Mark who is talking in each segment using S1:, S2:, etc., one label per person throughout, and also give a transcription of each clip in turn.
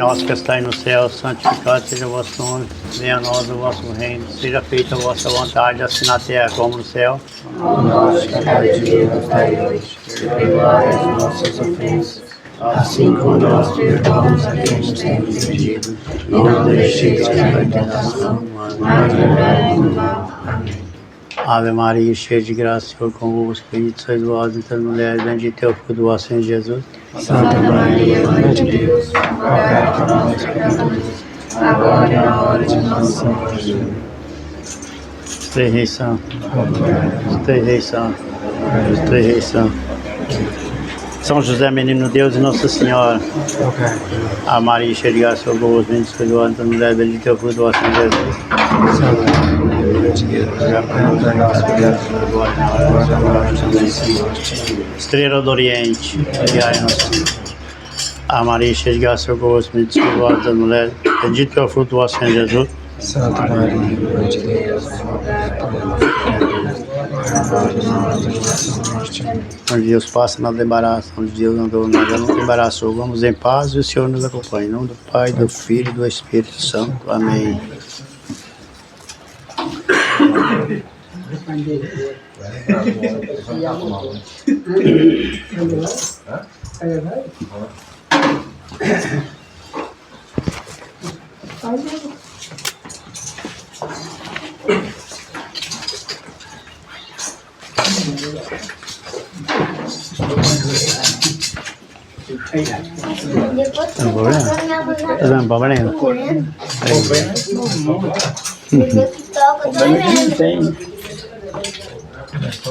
S1: nosso que estai no céu, santificado seja o vosso nome, venha a nós o vosso reino, seja feita a vossa vontade, assim na terra como no céu.
S2: O nosso cada dia nos dai hoje, perdoai as nossas ofensas, assim como nós perdoamos a quem nos tem ofendido, e não deixeis cair em tentação, mas livrai-nos do mal. Amém.
S1: Ave Maria, cheia de graça, Senhor convosco, bendita sois vós entre as mulheres, bendito é o fruto do vosso Senhor Jesus.
S2: Santa Maria, Mãe de Deus, rogai por nós, pecadores, agora e na hora de nossa morte.
S1: Os três reis são, os três reis são, os três reis são. São José, menino Deus e Nossa Senhora. A Maria, cheia de graça, Senhor convosco, bendita sois vós entre as mulheres, bendito é o fruto do vosso Senhor Jesus.
S2: Santa Maria, Mãe de Deus, rogai por nós, pecadores, agora e na hora da morte. Amém.
S1: Estrela do Oriente, guiai Nossa Senhora. A Maria, cheia de graça, Senhor convosco, bendita sois vós entre as mulheres, bendito é o fruto do vosso Senhor Jesus.
S2: Santa Maria, Mãe de Deus, rogai por nós, pecadores, agora e na hora de nossa morte. Amém.
S1: Onde Deus passa, nada embaraça, onde Deus andou, nada não embaraçou. Vamos em paz e o Senhor nos acompanhe. Em nome do Pai, do Filho e do Espírito Santo. Amém. Não,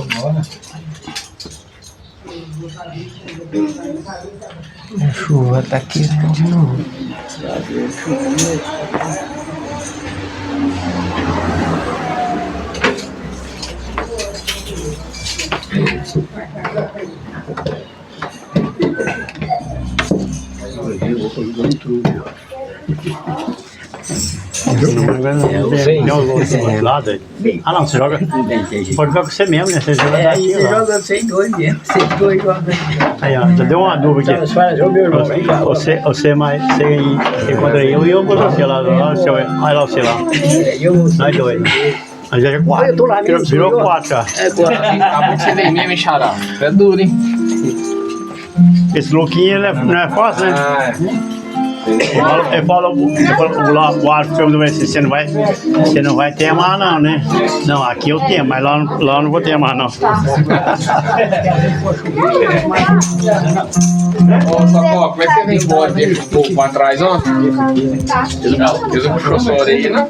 S1: problema.
S2: A chuva tá querendo de novo. Ah não, você joga. Pode jogar com você mesmo, né? Você joga
S3: Aí você joga sem dois mesmo, sem dois jogos.
S1: Aí, ó, já deu uma dúvida aqui. Você mais. Você contra eu e eu contra você lá. Olha lá você lá. Nós dois. Mas já é quatro.
S3: Eu tô lá mesmo.
S1: Virou quatro já.
S3: É quatro.
S4: Acabou de ser mesmo, hein, Xará? É duro, hein?
S1: Esse louquinho ele não é fácil, né? Ele fala o árbitro pergunta assim, você não vai ter mais não, né? Não, aqui eu tenho, mas lá eu não vou ter mais não.
S4: Ó, Sacó, como é que você vem embora? Deixa um pouco pra trás, ó. Fez um professor aí, né?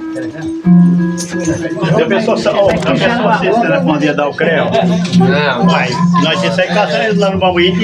S1: A pessoa se esse telefone ia dar o creu,
S4: Não,
S1: vai, nós ia sair caçando lá no Bambuí.